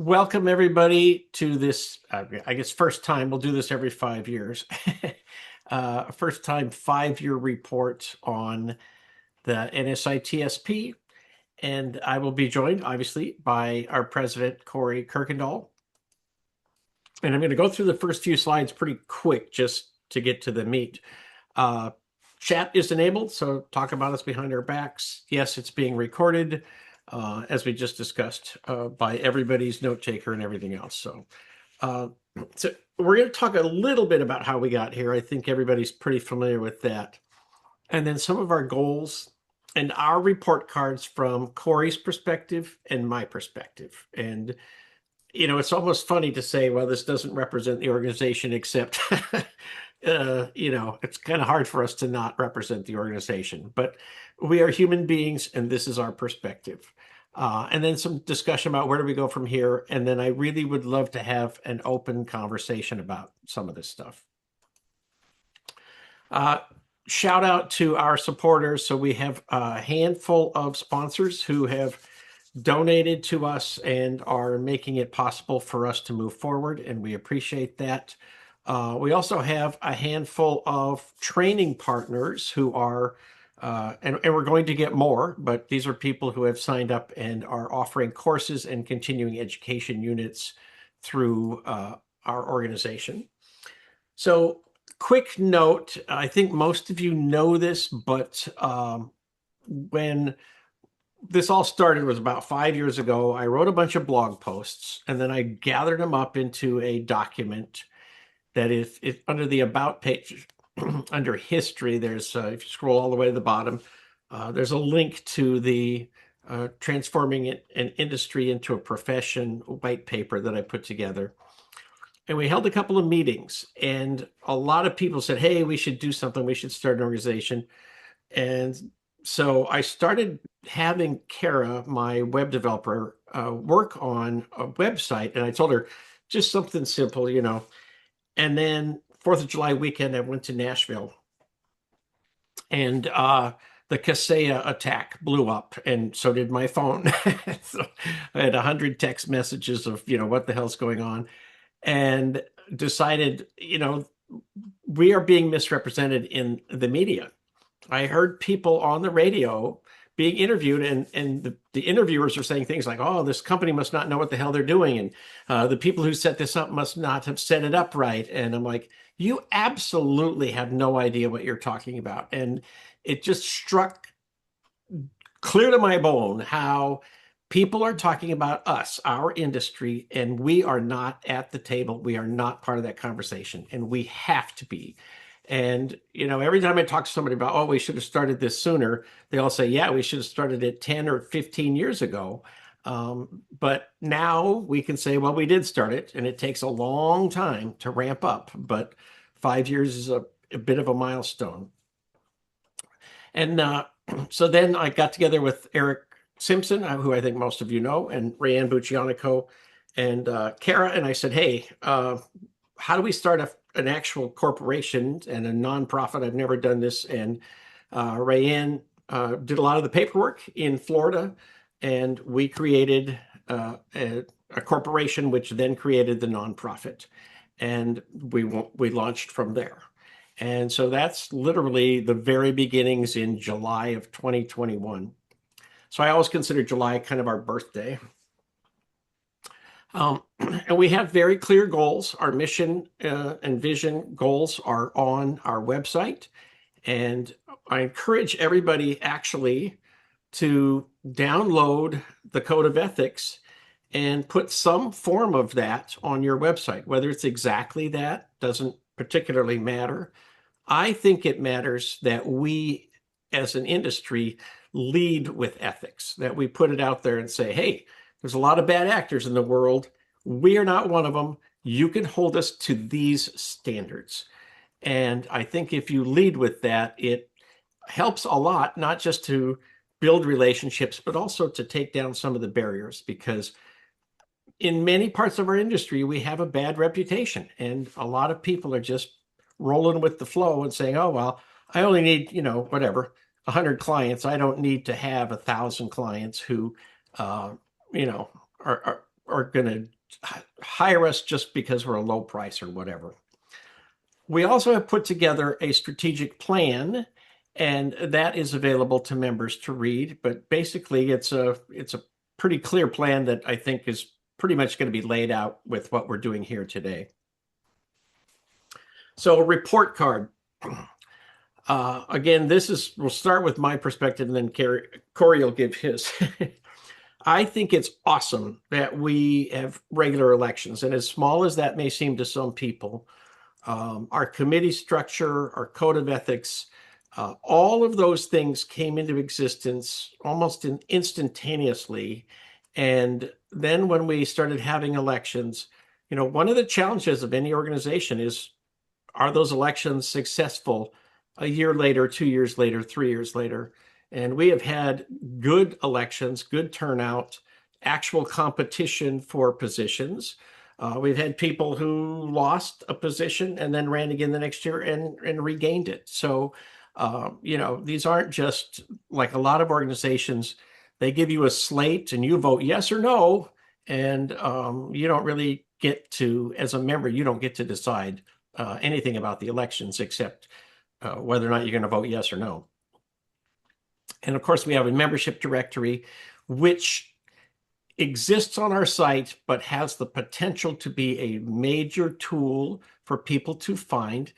Welcome everybody to this, I guess first time, we'll do this every 5 years. First time 5-year report on the NSITSP. And I will be joined obviously by our president, Kirkendoll. And I'm going to go through the first few slides pretty quick just to get to the meat. Chat is enabled, so talk about us behind our backs. Yes, it's being recorded, as we just discussed, by everybody's note taker and everything else. So we're going to talk a little bit about how we got here. I think everybody's pretty familiar with that. And then some of our goals and our report cards from Corey's perspective and my perspective. And it's almost funny to say, well, this doesn't represent the organization, except, it's kind of hard for us to not represent the organization. But we are human beings, and this is our perspective. And then some discussion about where do we go from here. And then I really would love to have an open conversation about some of this stuff. Shout out to our supporters. So we have a handful of sponsors who have donated to us and are making it possible for us to move forward, and we appreciate that. We also have a handful of training partners who are, and we're going to get more, but these are people who have signed up and are offering courses and continuing education units through our organization. So quick note, I think most of you know this, but when this all started was about 5 years ago. I wrote a bunch of blog posts, and then I gathered them up into a document that is under the About page, under History, there's, if you scroll all the way to the bottom, there's a link to the Transforming an Industry into a Profession white paper that I put together. And we held a couple of meetings, and a lot of people said, hey, we should do something. We should start an organization. And so I started having Kara, my web developer, work on a website. And I told her just something simple, And then 4th of July weekend, I went to Nashville. And the Kaseya attack blew up, and so did my phone. So I had 100 text messages of, what the hell's going on. And decided, we are being misrepresented in the media. I heard people on the radio being interviewed, and the interviewers are saying things like, oh, this company must not know what the hell they're doing. And the people who set this up must not have set it up right. And I'm like, you absolutely have no idea what you're talking about. And it just struck clear to my bone how people are talking about us, our industry, and we are not at the table. We are not part of that conversation, and we have to be. And, every time I talk to somebody about, oh, we should have started this sooner, they all say, yeah, we should have started it 10 or 15 years ago. But now we can say, well, we did start it, and it takes a long time to ramp up. But 5 years is a bit of a milestone. And so then I got together with Eric Simpson, who I think most of you know, and Rayanne Buccianico and Kara, and I said, hey, how do we start an actual corporation and a nonprofit? I've never done this. And Rayanne did a lot of the paperwork in Florida, and we created a corporation, which then created the nonprofit, and we launched from there. And so that's literally the very beginnings in July of 2021. So I always consider July kind of our birthday. And we have very clear goals. Our mission and vision goals are on our website. And I encourage everybody actually to download the Code of Ethics and put some form of that on your website. Whether it's exactly that doesn't particularly matter. I think it matters that we, as an industry, lead with ethics, that we put it out there and say, hey, there's a lot of bad actors in the world. We are not one of them. You can hold us to these standards. And I think if you lead with that, it helps a lot, not just to build relationships, but also to take down some of the barriers, because in many parts of our industry, we have a bad reputation, and a lot of people are just rolling with the flow and saying, oh, well, I only need, whatever, 100 clients. I don't need to have 1,000 clients who, are are going to hire us just because we're a low price or whatever. We also have put together a strategic plan, and that is available to members to read. But basically, it's a pretty clear plan that I think is pretty much going to be laid out with what we're doing here today. So, a report card. Again, we'll start with my perspective, and then Corey will give his. I think it's awesome that we have regular elections, and as small as that may seem to some people, our committee structure, our code of ethics, all of those things came into existence almost instantaneously. And then when we started having elections, one of the challenges of any organization is, are those elections successful a year later, 2 years later, 3 years later? And we have had good elections, good turnout, actual competition for positions. We've had people who lost a position and then ran again the next year and regained it. So, these aren't just like a lot of organizations. They give you a slate and you vote yes or no. And you don't really get to, as a member, you don't get to decide anything about the elections except whether or not you're going to vote yes or no. And of course, we have a membership directory, which exists on our site, but has the potential to be a major tool for people to find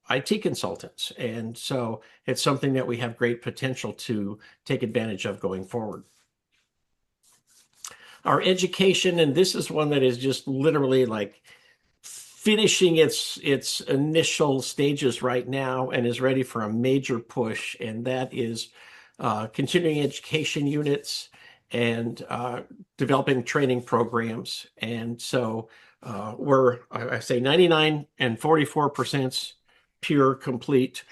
IT consultants. And so it's something that we have great potential to take advantage of going forward. Our education, and this is one that is just literally like finishing its initial stages right now and is ready for a major push, and that is continuing education units and developing training programs. And so I say 99 and 44% pure complete.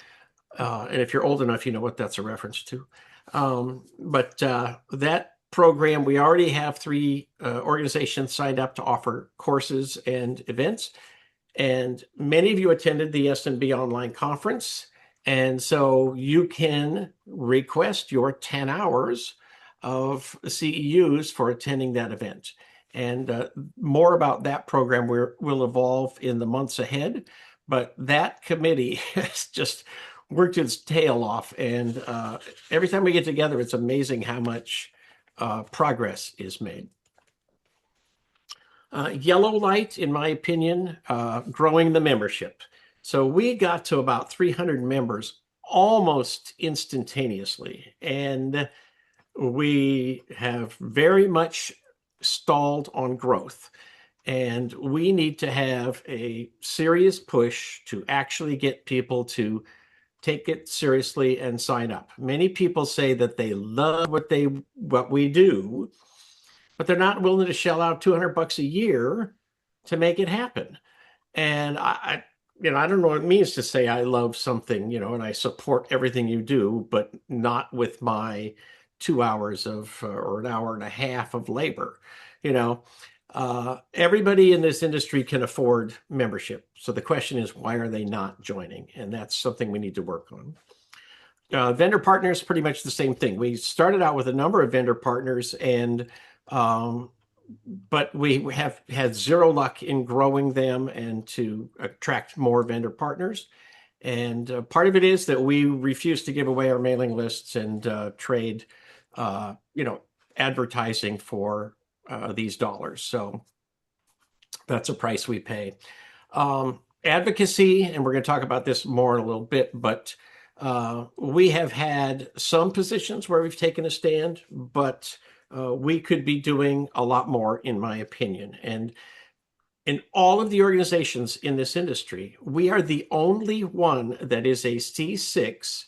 And if you're old enough, you know what that's a reference to. But that program, we already have 3 organizations signed up to offer courses and events. And many of you attended the SMB online conference. And so you can request your 10 hours of CEUs for attending that event. And more about that program will evolve in the months ahead. But that committee has just worked its tail off. And every time we get together, it's amazing how much progress is made. Yellow light, in my opinion, growing the membership. So we got to about 300 members almost instantaneously. And we have very much stalled on growth. And we need to have a serious push to actually get people to take it seriously and sign up. Many people say that they love what we do, but they're not willing to shell out $200 a year to make it happen. And I don't know what it means to say I love something, and I support everything you do, but not with my 2 hours or an hour and a half of labor. Everybody in this industry can afford membership. So the question is, why are they not joining? And that's something we need to work on. Vendor partners, pretty much the same thing. We started out with a number of vendor partners, but we have had zero luck in growing them and to attract more vendor partners. And part of it is that we refuse to give away our mailing lists and trade, advertising for these dollars. So that's a price we pay. Advocacy, and we're going to talk about this more in a little bit, but we have had some positions where we've taken a stand, but we could be doing a lot more, in my opinion. And in all of the organizations in this industry, we are the only one that is a C6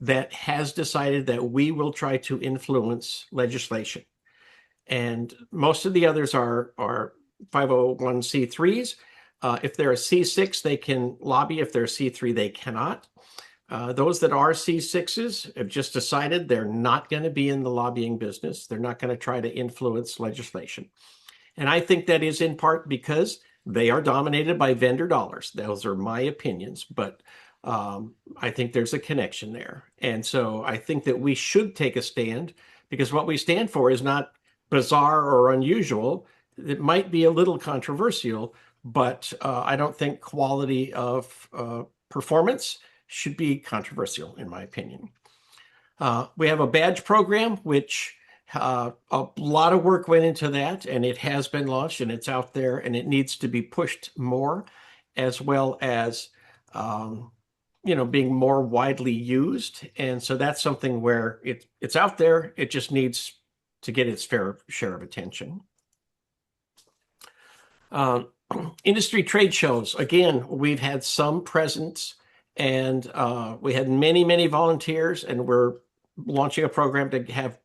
that has decided that we will try to influence legislation. And most of the others are 501c3s. If they're a C6, they can lobby. If they're a C3, they cannot. Those that are C6s have just decided they're not going to be in the lobbying business. They're not going to try to influence legislation. And I think that is in part because they are dominated by vendor dollars. Those are my opinions, but I think there's a connection there. And so I think that we should take a stand, because what we stand for is not bizarre or unusual. it might be a little controversial, but I don't think quality of performance should be controversial, in my opinion. We have a badge program, which a lot of work went into that, and it has been launched and it's out there, and it needs to be pushed more, as well as being more widely used. And so that's something where it's out there. It just needs to get its fair share of attention. Industry trade shows. Again, we've had some presence, and we had many, many volunteers, and we're launching a program to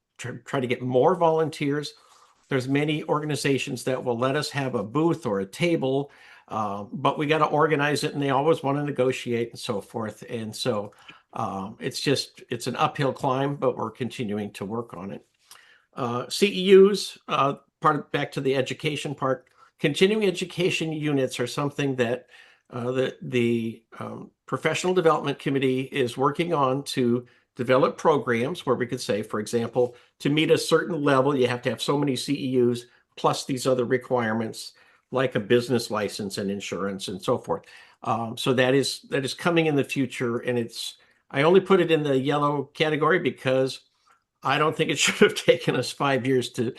try to get more volunteers. There's many organizations that will let us have a booth or a table, but we got to organize it, and they always want to negotiate and so forth. And so it's an uphill climb, but we're continuing to work on it. CEUs, back to the education part. Continuing education units are something that the Professional Development Committee is working on to develop programs where we could say, for example, to meet a certain level, you have to have so many CEUs plus these other requirements like a business license and insurance and so forth. So that is coming in the future, and I only put it in the yellow category because I don't think it should have taken us 5 years to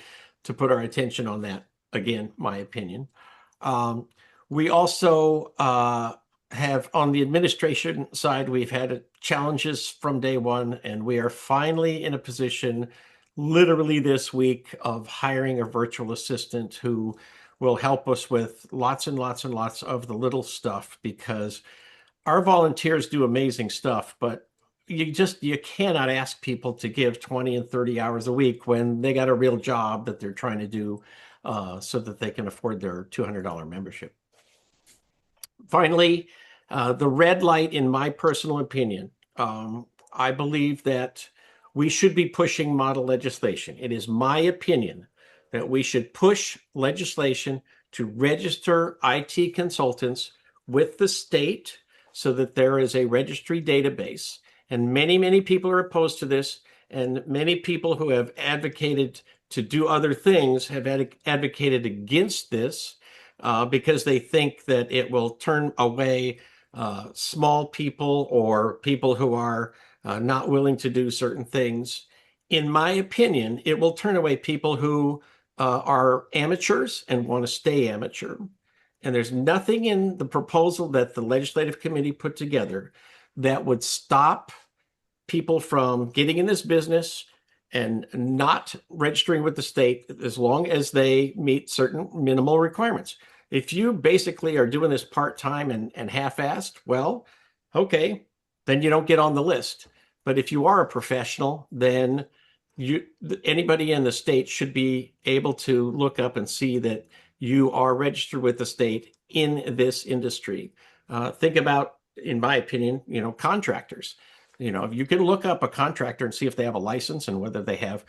put our attention on that. Again, my opinion. We also have, on the administration side, we've had challenges from day one, and we are finally in a position, literally this week, of hiring a virtual assistant who will help us with lots and lots and lots of the little stuff, because our volunteers do amazing stuff, but you cannot ask people to give 20 and 30 hours a week when they got a real job that they're trying to do so that they can afford their $200 membership. Finally, the red light, in my personal opinion, I believe that we should be pushing model legislation. It is my opinion that we should push legislation to register IT consultants with the state so that there is a registry database. And many, many people are opposed to this, and many people who have advocated to do other things have advocated against this because they think that it will turn away small people or people who are not willing to do certain things. In my opinion, it will turn away people who are amateurs and want to stay amateur. And there's nothing in the proposal that the Legislative Committee put together that would stop people from getting in this business and not registering with the state as long as they meet certain minimal requirements. If you basically are doing this part-time and half-assed, well, okay, then you don't get on the list. But if you are a professional, then anybody in the state should be able to look up and see that you are registered with the state in this industry. Think about, in my opinion, contractors. You can look up a contractor and see if they have a license and whether they have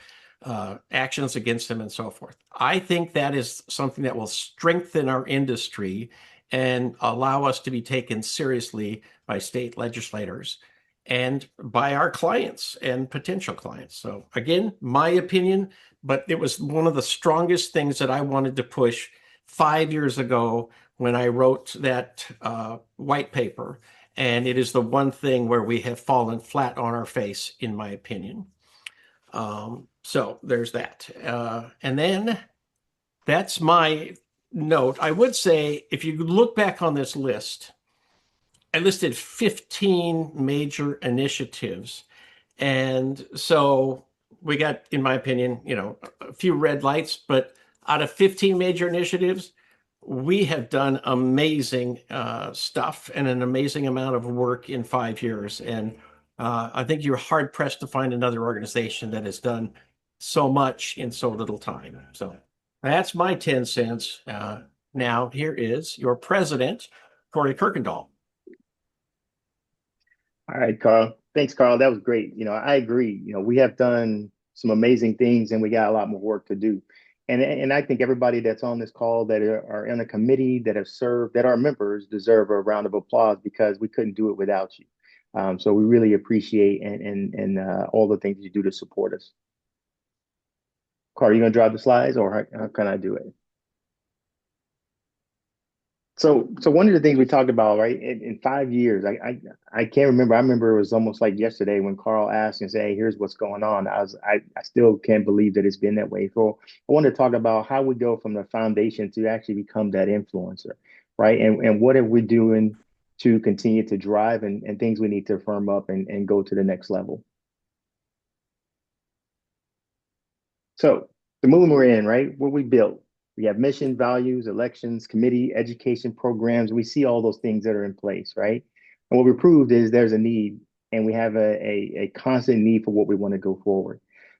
actions against them and so forth. I think that is something that will strengthen our industry and allow us to be taken seriously by state legislators and by our clients and potential clients. So again, my opinion, but it was one of the strongest things that I wanted to push 5 years ago when I wrote that white paper. And it is the one thing where we have fallen flat on our face, in my opinion. So there's that. And then that's my note. I would say, if you look back on this list, I listed 15 major initiatives. And so we got, in my opinion, a few red lights, but out of 15 major initiatives, we have done amazing stuff and an amazing amount of work in 5 years. And I think you're hard pressed to find another organization that has done so much in so little time. So that's my 10 cents. Now, here is your president, Kirkendoll. All right, Carl. Thanks, Carl. That was great. I agree. We have done some amazing things, and we got a lot more work to do. And I think everybody that's on this call that are in a committee that have served, that are members, deserve a round of applause, because we couldn't do it without you. So we really appreciate and all the things you do to support us. Carl, are you going to drive the slides, or how can I do it? So one of the things we talked about, right, in 5 years, I can't remember. I remember it was almost like yesterday when Carl asked and said, "Hey, here's what's going on." I still can't believe that it's been that way. So I want to talk about how we go from the foundation to actually become that influencer, right? And what are we doing to continue to drive and things we need to firm up and go to the next level. So the movement we're in, right? What we built. We have mission, values, elections, committee, education programs. We see all those things that are in place, right? And what we proved is there's a need, and we have a constant need for what we want to go forward.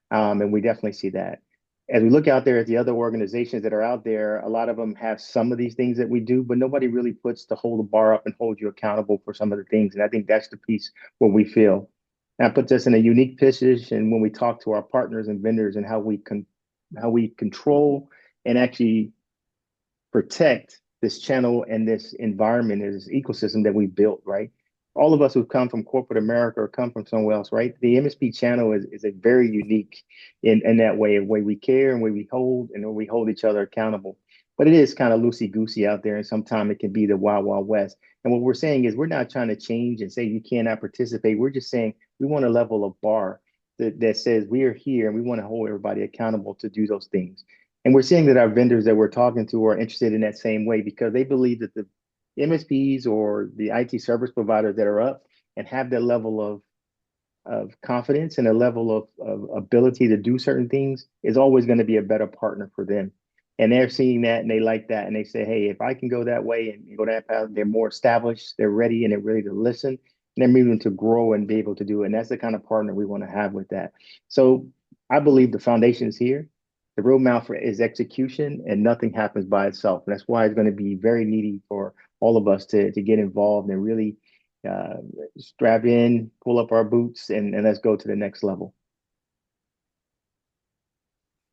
And we definitely see that. As we look out there at the other organizations that are out there, a lot of them have some of these things that we do, but nobody really puts to hold the bar up and hold you accountable for some of the things. And I think that's the piece where we feel. That puts us in a unique position when we talk to our partners and vendors and how we control and actually protect this channel and this environment and this ecosystem that we built, right? All of us who've come from corporate America or come from somewhere else, right? The MSP channel is a very unique in that way, of way we care and way we hold and we hold each other accountable. But it is kind of loosey goosey out there, and sometimes it can be the wild, wild west. And what we're saying is we're not trying to change and say you cannot participate. We're just saying we want a level of bar that says we are here and we want to hold everybody accountable to do those things. And we're seeing that our vendors that we're talking to are interested in that same way because they believe that the MSPs or the IT service providers that are up and have that level of confidence and a level of ability to do certain things is always going to be a better partner for them. And they're seeing that and they like that. And they say, hey, if I can go that way and go that path, they're more established, they're ready, and they're ready to listen. And they're moving to grow and be able to do it. And that's the kind of partner we want to have with that. So I believe the foundation is here. The roadmap for is execution, and nothing happens by itself. And that's why it's going to be very needy for all of us to get involved and really uh, strap in, pull up our boots, and let's go to the next level.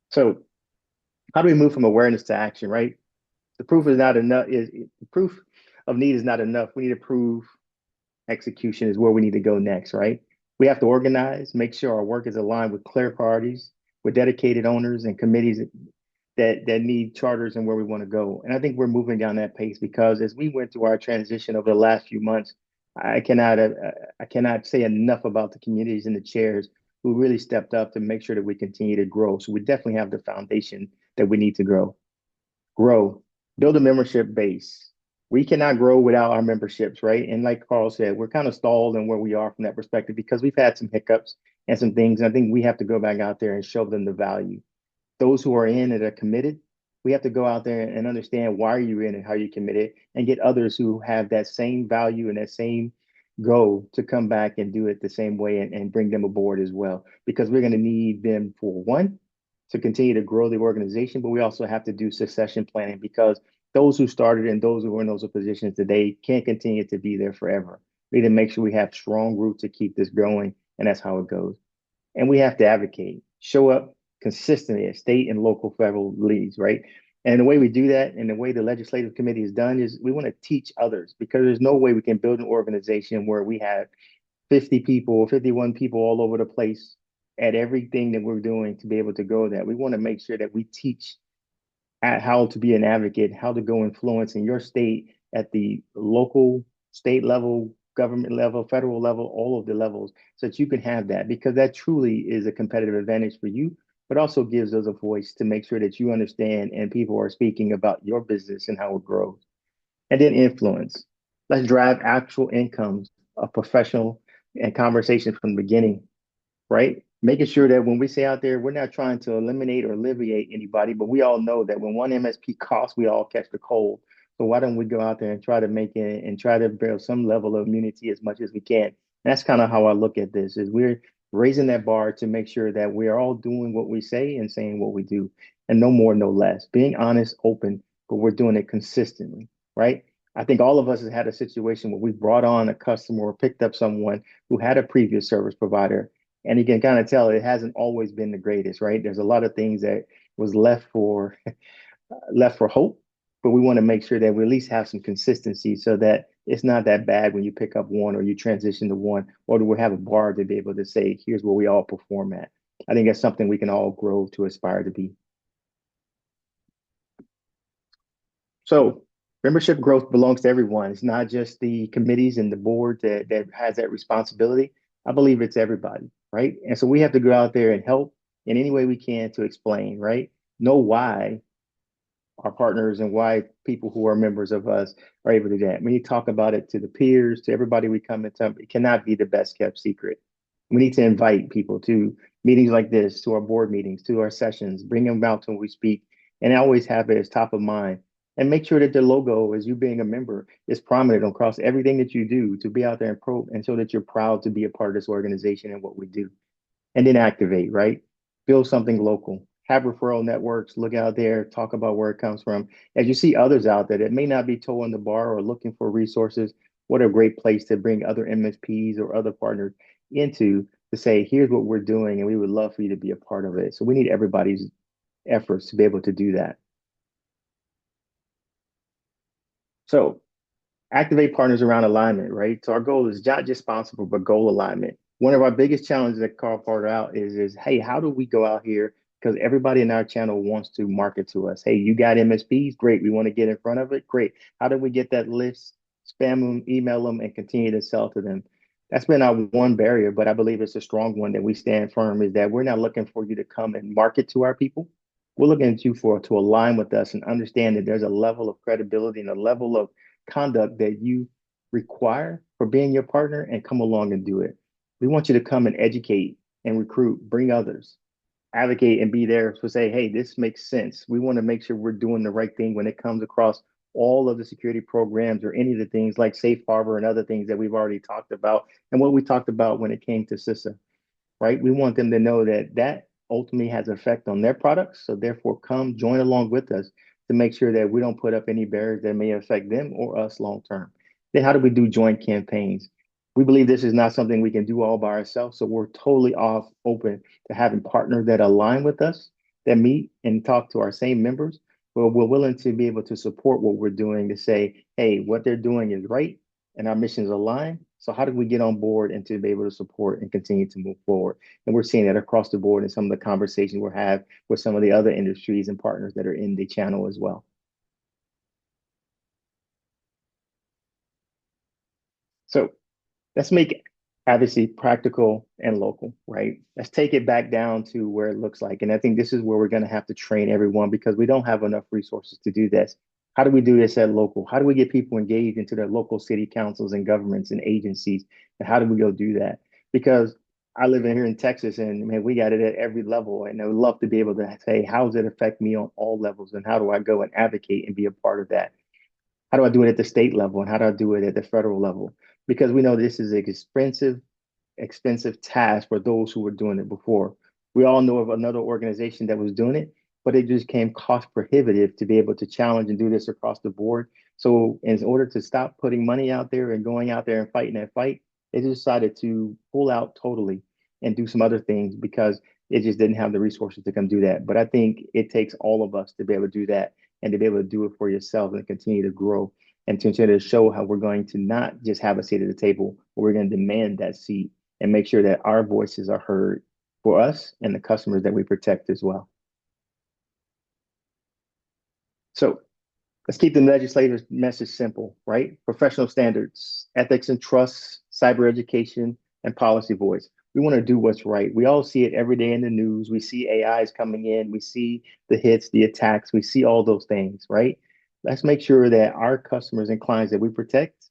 So, how do we move from awareness to action, right? The proof is not enough. Is the proof of need is not enough. We need to prove execution is where we need to go next, right? We have to organize, make sure our work is aligned with clear priorities, with dedicated owners and committees that need charters and where we want to go. And I think we're moving down that pace because as we went through our transition over the last few months, I cannot uh, I cannot say enough about the communities and the chairs who really stepped up to make sure that we continue to grow. So we definitely have the foundation that we need to grow, build a membership base. We cannot grow without our memberships, right? And like Carl said, we're kind of stalled in where we are from that perspective because we've had some hiccups and some things. And I think we have to go back out there and show them the value. Those who are in and are committed, we have to go out there and understand why you're in and how you committed and get others who have that same value and that same goal to come back and do it the same way and bring them aboard as well. Because we're going to need them for one, to continue to grow the organization, but we also have to do succession planning because those who started and those who are in those positions today can't continue to be there forever. We need to make sure we have strong roots to keep this going, and that's how it goes. And we have to advocate, show up consistently at state and local federal leads, right? And the way we do that and the way the legislative committee is done is we want to teach others because there's no way we can build an organization where we have 50 people, 51 people all over the place at everything that we're doing to be able to go that. We want to make sure that we teach at how to be an advocate, how to go influence in your state at the local, state level, government level, federal level, all of the levels, so that you can have that because that truly is a competitive advantage for you, but also gives us a voice to make sure that you understand and people are speaking about your business and how it grows. And then influence. Let's drive actual incomes of professional and conversation from the beginning, right? Making sure that when we say out there, we're not trying to eliminate or alleviate anybody, but we all know that when one MSP coughs, we all catch the cold. So why don't we go out there and try to make it and try to build some level of immunity as much as we can? And that's kind of how I look at this is we're raising that bar to make sure that we are all doing what we say and saying what we do and no more, no less. Being honest, open, but we're doing it consistently, right? I think all of us has had a situation where we brought on a customer or picked up someone who had a previous service provider and you can kind of tell it hasn't always been the greatest, right? There's a lot of things that was left for hope, but we want to make sure that we at least have some consistency so that it's not that bad when you pick up one or you transition to one, or do we have a bar to be able to say, here's where we all perform at. I think that's something we can all grow to aspire to be. So Membership growth belongs to everyone. It's not just the committees and the board that has that responsibility. I believe it's everybody, right? And so we have to go out there and help in any way we can to explain, right? Know why our partners and why people who are members of us are able to do that. When you talk about it to the peers, to everybody we come into, it cannot be the best kept secret. We need to invite people to meetings like this, to our board meetings, to our sessions, bring them out when we speak, and always have it as top of mind. And make sure that the logo, as you being a member, is prominent across everything that you do to be out there and so that you're proud to be a part of this organization and what we do. And then activate, right? Build something local. Have referral networks. Look out there. Talk about where it comes from. As you see others out there that may not be towing the bar or looking for resources, what a great place to bring other MSPs or other partners into to say, here's what we're doing, and we would love for you to be a part of it. So we need everybody's efforts to be able to do that. So activate partners around alignment, right? So our goal is not just sponsorable, but goal alignment. One of our biggest challenges that Karl pointed out is, hey, how do we go out here? Because everybody in our channel wants to market to us. Hey, you got MSPs? Great. We want to get in front of it. Great. How do we get that list, spam them, email them, and continue to sell to them? That's been our one barrier, but I believe it's a strong one that we stand firm is that we're not looking for you to come and market to our people. We're looking at you for to align with us and understand that there's a level of credibility and a level of conduct that you require for being your partner and come along and do it. We want you to come and educate and recruit, bring others, advocate and be there to say, hey, this makes sense. We want to make sure we're doing the right thing when it comes across all of the security programs or any of the things like Safe Harbor and other things that we've already talked about and what we talked about when it came to CISA, right? We want them to know that that ultimately has effect on their products. So therefore, come join along with us to make sure that we don't put up any barriers that may affect them or us long term. Then how do we do joint campaigns? We believe this is not something we can do all by ourselves. So we're totally open to having partners that align with us, that meet and talk to our same members. Well, we're willing to be able to support what we're doing to say, hey, what they're doing is right and our missions align. So how do we get on board and to be able to support and continue to move forward? And we're seeing that across the board in some of the conversations we're having with some of the other industries and partners that are in the channel as well. So let's make advocacy practical and local, right? Let's take it back down to where it looks like. And I think this is where we're going to have to train everyone because we don't have enough resources to do this. How do we do this at local? How do we get people engaged into their local city councils and governments and agencies? And how do we go do that? Because I live in here in Texas and man, we got it at every level. And I would love to be able to say, how does it affect me on all levels? And how do I go and advocate and be a part of that? How do I do it at the state level? And how do I do it at the federal level? Because we know this is an expensive task for those who were doing it before. We all know of another organization that was doing it, but it just became cost prohibitive to be able to challenge and do this across the board. So in order to stop putting money out there and going out there and fighting that fight, they decided to pull out totally and do some other things because it just didn't have the resources to come do that. But I think it takes all of us to be able to do that and to be able to do it for yourself and continue to grow and to continue to show how we're going to not just have a seat at the table, but we're going to demand that seat and make sure that our voices are heard for us and the customers that we protect as well. So let's keep the legislator's message simple, right? Professional standards, ethics and trust, cyber education, and policy voice. We want to do what's right. We all see it every day in the news. We see AIs coming in. We see the hits, the attacks. We see all those things, right? Let's make sure that our customers and clients that we protect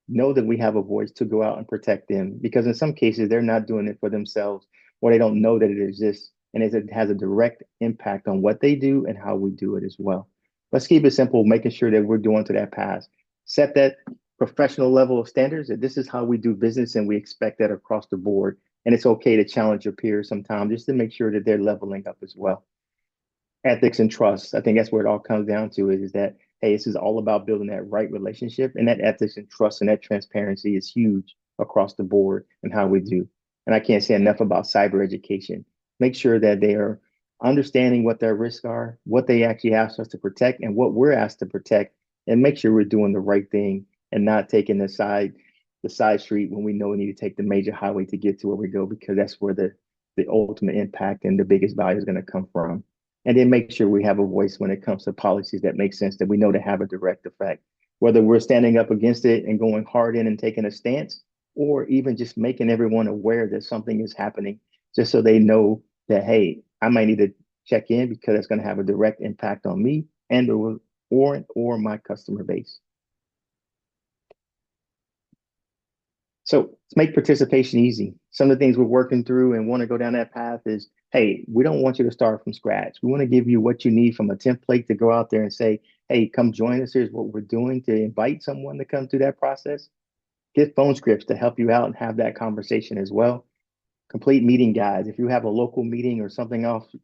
know that we have a voice to go out and protect them because in some cases they're not doing it for themselves or they don't know that it exists and it has a direct impact on what they do and how we do it as well. Let's keep it simple, making sure that we're doing to that path. Set that professional level of standards that this is how we do business and we expect that across the board. And it's okay to challenge your peers sometimes just to make sure that they're leveling up as well. Ethics and trust. I think that's where it all comes down to is that hey, this is all about building that right relationship and that ethics and trust and that transparency is huge across the board and how we do. And I can't say enough about cyber education. Make sure that they are understanding what their risks are, what they actually ask us to protect and what we're asked to protect and make sure we're doing the right thing and not taking the side street when we know we need to take the major highway to get to where we go because that's where the ultimate impact and the biggest value is going to come from and then make sure we have a voice when it comes to policies that make sense that we know to have a direct effect. whether we're standing up against it and going hard in and taking a stance, or even just making everyone aware that something is happening, just so they know that, hey, I might need to check in because it's going to have a direct impact on me and or my customer base. So let's make participation easy. Some of the things we're working through and want to go down that path is, hey, we don't want you to start from scratch. We want to give you what you need from a template to go out there and say, hey, come join us. Here's what we're doing, to invite someone to come through that process. Get phone scripts to help you out and have that conversation as well. Complete meeting guides. If you have a local meeting or something else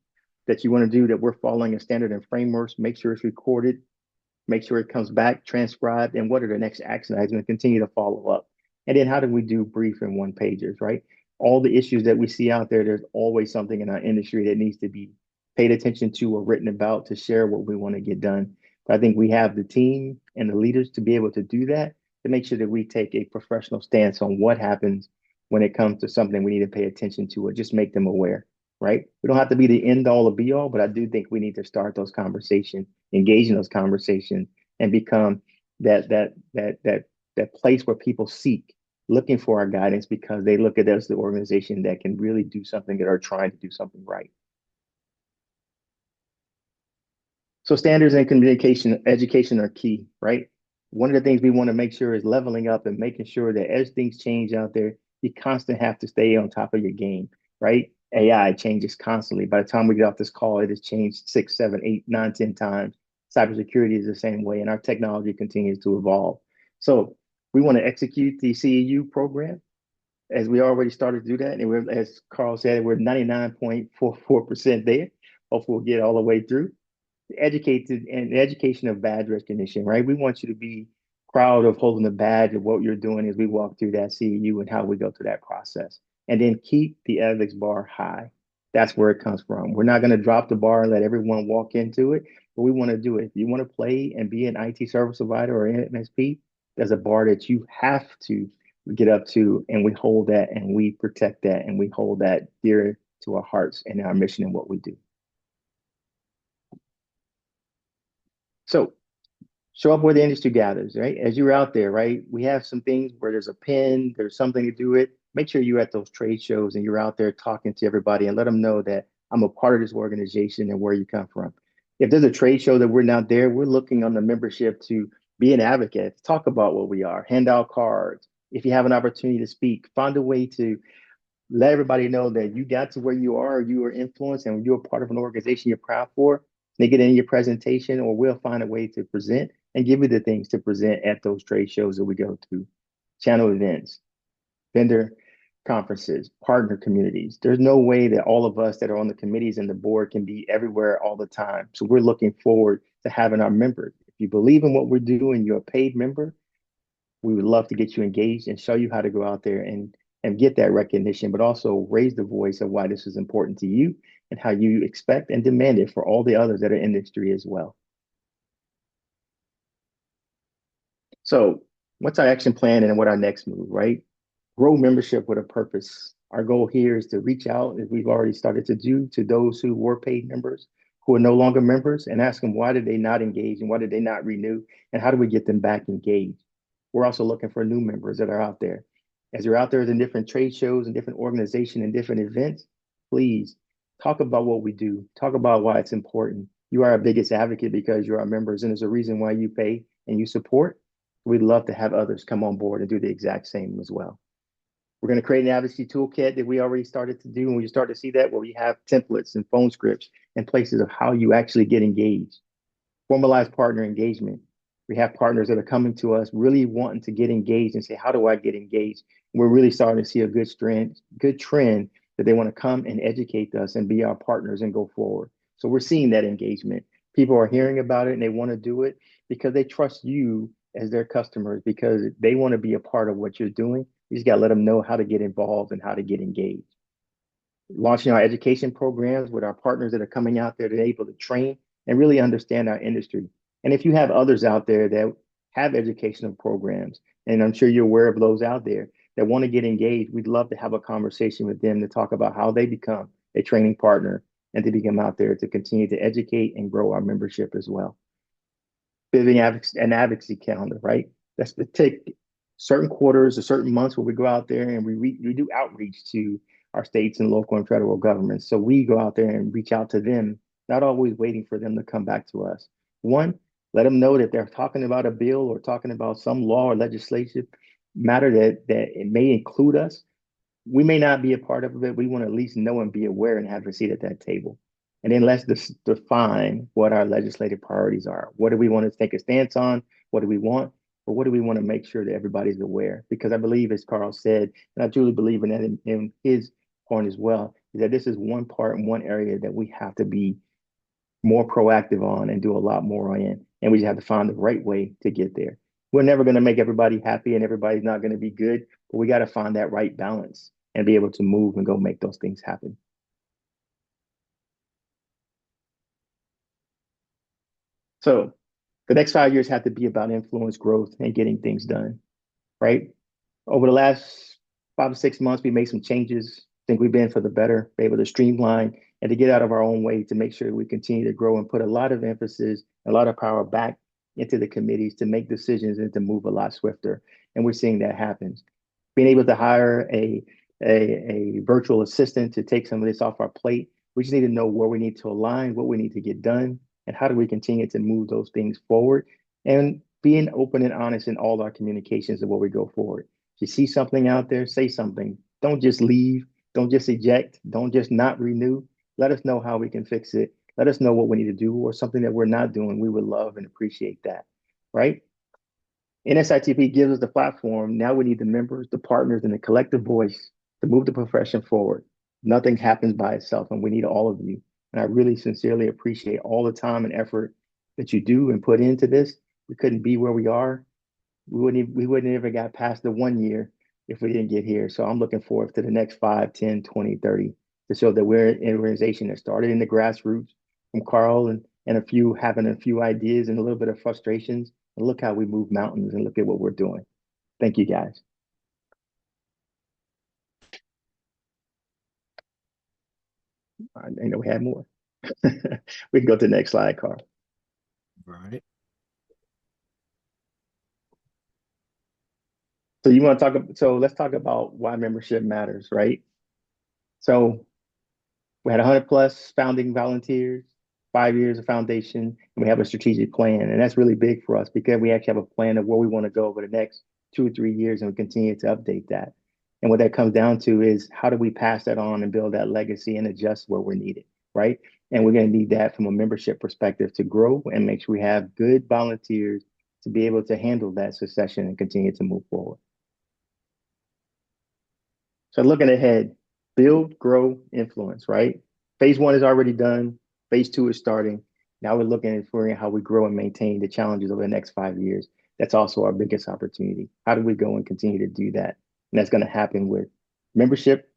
that you want to do that we're following a standard and frameworks, make sure it's recorded, make sure it comes back, transcribed, and what are the next action items, and continue to follow up. And then how do we do brief and one pagers, right? All the issues that we see out there, there's always something in our industry that needs to be paid attention to or written about to share what we want to get done. But I think we have the team and the leaders to be able to do that, to make sure that we take a professional stance on what happens when it comes to something we need to pay attention to, or just make them aware, right? We don't have to be the end all or be all, but I do think we need to start those conversations, engage in those conversations, and become that place where people seek, looking for our guidance because they look at us, the organization that can really do something, that are trying to do something right. So standards and communication, education are key, right? One of the things we want to make sure is leveling up and making sure that as things change out there, you constantly have to stay on top of your game, right? AI changes constantly. By the time we get off this call, it has changed 6, 7, 8, 9, 10 times. Cybersecurity is the same way, and our technology continues to evolve. So we want to execute the CEU program as we already started to do that. And we're, as Karl said, we're 99.44% there. Hopefully we'll get all the way through. Educated and the education of badge recognition, right? We want you to be proud of holding the badge of what you're doing as we walk through that CEU and how we go through that process. And then keep the ethics bar high. That's where it comes from. We're not going to drop the bar and let everyone walk into it, but we want to do it. If you want to play and be an IT service provider or an MSP, there's a bar that you have to get up to, and we hold that and we protect that and we hold that dear to our hearts and our mission and what we do. So show up where the industry gathers, right? As you're out there, right? We have some things where there's a pin, there's something to do it. Make sure you're at those trade shows and you're out there talking to everybody, and let them know that I'm a part of this organization and where you come from. If there's a trade show that we're not there, we're looking on the membership to be an advocate, talk about what we are, hand out cards. If you have an opportunity to speak, find a way to let everybody know that you got to where you are influenced, and you're part of an organization you're proud for. Make it in your presentation, or we'll find a way to present and give you the things to present at those trade shows that we go to, channel events, vendor conferences, partner communities. There's no way that all of us that are on the committees and the board can be everywhere all the time. So we're looking forward to having our members. If you believe in what we're doing, you're a paid member, we would love to get you engaged and show you how to go out there and get that recognition, but also raise the voice of why this is important to you and how you expect and demand it for all the others that are in the industry as well. So what's our action plan and what our next move, right? Grow membership with a purpose. Our goal here is to reach out, as we've already started to do, to those who were paid members, who are no longer members, and ask them, why did they not engage and why did they not renew, and how do we get them back engaged? We're also looking for new members that are out there. As you're out there in different trade shows and different organizations and different events, please talk about what we do. Talk about why it's important. You are our biggest advocate because you're our members, and there's a reason why you pay and you support. We'd love to have others come on board and do the exact same as well. We're going to create an advocacy toolkit that we already started to do, and we start to see that, where we have templates and phone scripts and places of how you actually get engaged. Formalized partner engagement. We have partners that are coming to us really wanting to get engaged and say, how do I get engaged? We're really starting to see a good trend that they want to come and educate us and be our partners and go forward. So we're seeing that engagement. People are hearing about it and they want to do it because they trust you as their customers, because they want to be a part of what you're doing. You just got to let them know how to get involved and how to get engaged. Launching our education programs with our partners that are coming out there to be able to train and really understand our industry. And if you have others out there that have educational programs, and I'm sure you're aware of those out there that want to get engaged, we'd love to have a conversation with them to talk about how they become a training partner and to become out there to continue to educate and grow our membership as well. building an advocacy calendar, right? That's to take certain quarters or certain months where we go out there and we do outreach to our states and local and federal governments. So we go out there and reach out to them, not always waiting for them to come back to us. One, let them know that they're talking about a bill or talking about some law or legislation matter that it may include us. We may not be a part of it. We want to at least know and be aware and have a seat at that table. And then let's define what our legislative priorities are. What do we want to take a stance on? What do we want? But what do we want to make sure that everybody's aware? Because I believe, as Karl said, and I truly believe in that in his point as well, is that this is one part and one area that we have to be more proactive on and do a lot more in. And we just have to find the right way to get there. We're never going to make everybody happy and everybody's not going to be good, but we got to find that right balance and be able to move and go make those things happen. So the next 5 years have to be about influence, growth, and getting things done, right? Over the last 5 to 6 months, we made some changes. I think we've been for the better, be able to streamline and to get out of our own way to make sure we continue to grow and put a lot of emphasis, a lot of power back into the committees to make decisions and to move a lot swifter. And we're seeing that happen. Being able to hire a virtual assistant to take some of this off our plate. We just need to know where we need to align, what we need to get done, and how do we continue to move those things forward. And being open and honest in all our communications of where we go forward. If you see something out there, say something. Don't just leave. Don't just eject. Don't just not renew. Let us know how we can fix it. Let us know what we need to do or something that we're not doing. We would love and appreciate that, right? NSITP gives us the platform. Now we need the members, the partners, and the collective voice to move the profession forward. Nothing happens by itself, and we need all of you. And I really sincerely appreciate all the time and effort that you do and put into this. We couldn't be where we are. We wouldn't ever got past the 1 year if we didn't get here. So I'm looking forward to the next 5, 10, 20, 30 to show that we're an organization that started in the grassroots from Karl and a few having a few ideas and a little bit of frustrations. And look how we move mountains and look at what we're doing. Thank you, guys. I know we had more. We can go to the next slide, Karl. Right. So you want to talk? So let's talk about why membership matters, right? So we had 100 plus founding volunteers, 5 years of foundation, and we have a strategic plan. And that's really big for us because we actually have a plan of where we want to go over the next 2 or 3 years, and we continue to update that. And what that comes down to is how do we pass that on and build that legacy and adjust where we're needed, right? And we're going to need that from a membership perspective to grow and make sure we have good volunteers to be able to handle that succession and continue to move forward. So looking ahead, build, grow, influence, right? Phase 1 is already done. Phase 2 is starting. Now we're looking at figuring how we grow and maintain the challenges over the next 5 years. That's also our biggest opportunity. How do we go and continue to do that? And that's going to happen with membership,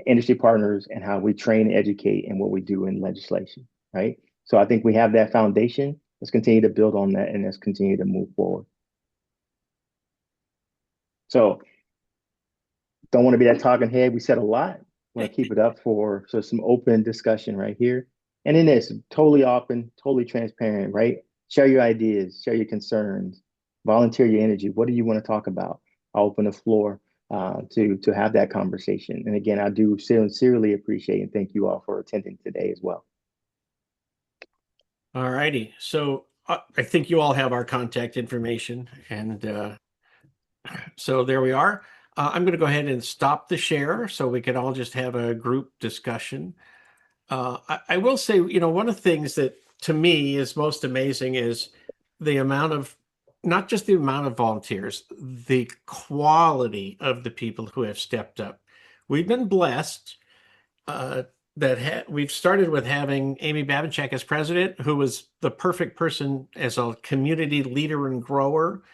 industry partners, and how we train and educate and what we do in legislation, right? So I think we have that foundation. Let's continue to build on that and let's continue to move forward. So don't want to be that talking head. We said a lot. Want to keep it up for some open discussion right here. And in this, totally open, totally transparent, right? Share your ideas, share your concerns, volunteer your energy. What do you want to talk about? I'll open the floor to have that conversation. And again, I do sincerely appreciate and thank you all for attending today as well. All righty. So I think you all have our contact information, and so there we are. I'm going to go ahead and stop the share so we can all just have a group discussion. I will say, one of the things that to me is most amazing is the amount of, not just the amount of volunteers, the quality of the people who have stepped up. We've been blessed that we've started with having Amy Babinchak as president, who was the perfect person as a community leader and grower.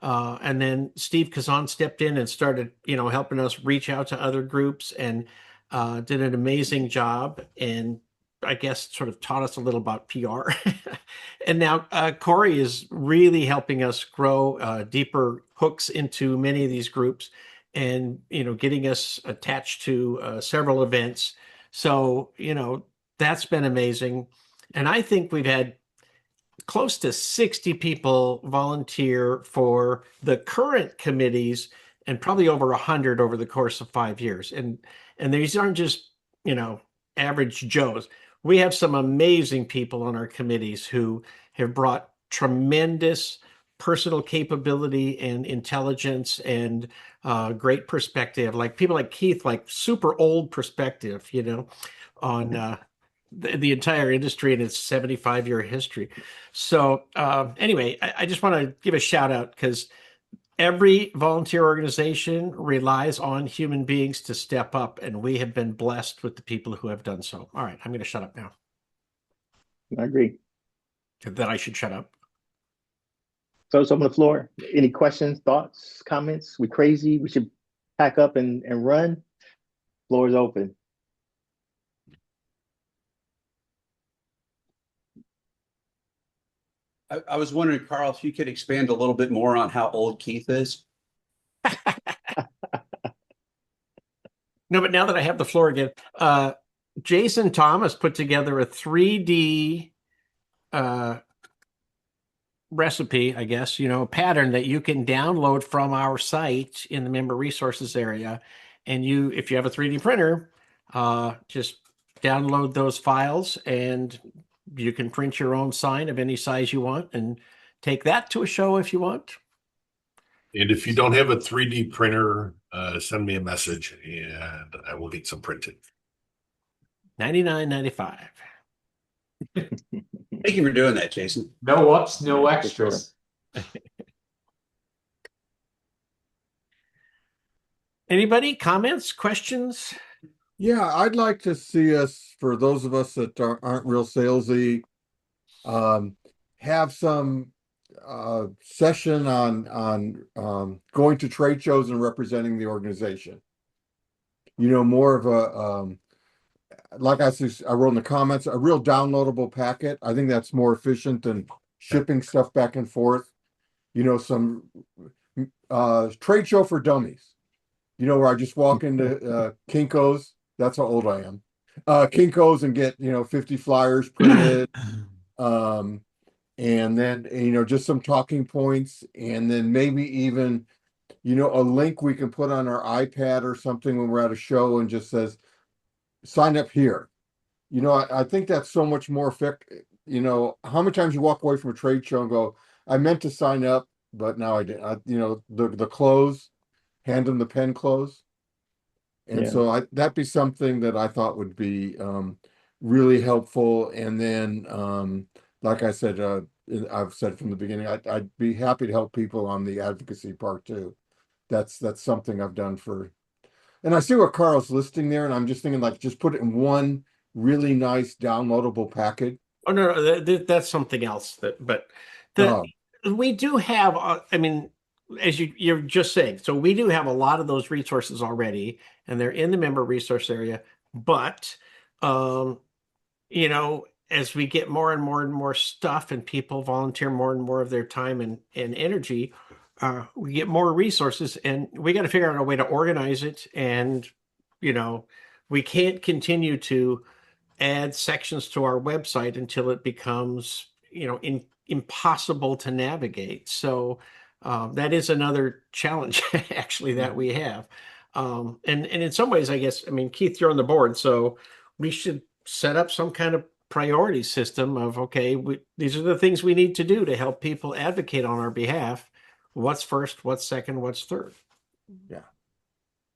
And then Steve Kazan stepped in and started, helping us reach out to other groups and did an amazing job. And I guess sort of taught us a little about PR. And now Corey is really helping us grow deeper hooks into many of these groups and, getting us attached to several events. So, that's been amazing. And I think we've had close to 60 people volunteer for the current committees and probably over 100 over the course of 5 years. And these aren't just, average Joes. We have some amazing people on our committees who have brought tremendous personal capability and intelligence and great perspective. Like people like Keith, like super old perspective, on the entire industry and its 75-year history. So anyway, I just want to give a shout out because every volunteer organization relies on human beings to step up, and we have been blessed with the people who have done so. All right, I'm going to shut up now. I agree. That I should shut up. So it's on the floor. Any questions, thoughts, comments? We crazy? We should pack up and run? Floor is open. I was wondering, Karl, if you could expand a little bit more on how old Keith is. No, but now that I have the floor again, Jason Thomas put together a 3D recipe, I guess, a pattern that you can download from our site in the member resources area. And if you have a 3D printer, just download those files and you can print your own sign of any size you want and take that to a show if you want. And if you don't have a 3D printer, send me a message and I will get some printed. $99.95. Thank you for doing that, Jason. No ups, no extras. Anybody? Comments? Questions? Yeah, I'd like to see us, for those of us that aren't real salesy, have some session on going to trade shows and representing the organization. More of a like I wrote in the comments, a real downloadable packet. I think that's more efficient than shipping stuff back and forth. Some trade show for dummies. Where I just walk into Kinko's. That's how old I am. Kinko's and get 50 flyers printed. And then just some talking points, and then maybe even a link we can put on our iPad or something when we're at a show and just says sign up here. I think that's so much more effective. How many times you walk away from a trade show and go, I meant to sign up, but now I didn't. The close, hand them the pen close. And so that'd be something that I thought would be really helpful. And then like I said, I've said from the beginning, I'd be happy to help people on the advocacy part too. That's something I've done and I see what Karl's listing there, and I'm just thinking just put it in one really nice downloadable packet. Oh no, that's something else. We do have. As you're just saying, so we do have a lot of those resources already, and they're in the member resource area. But as we get more and more and more stuff, and people volunteer more and more of their time and energy, we get more resources, and we got to figure out a way to organize it. And we can't continue to add sections to our website until it becomes impossible to navigate. So that is another challenge actually that we have. And in some ways, I guess, Keith, you're on the board, so we should set up some kind of priority system of, these are the things we need to do to help people advocate on our behalf. What's first, what's second, what's third? Yeah.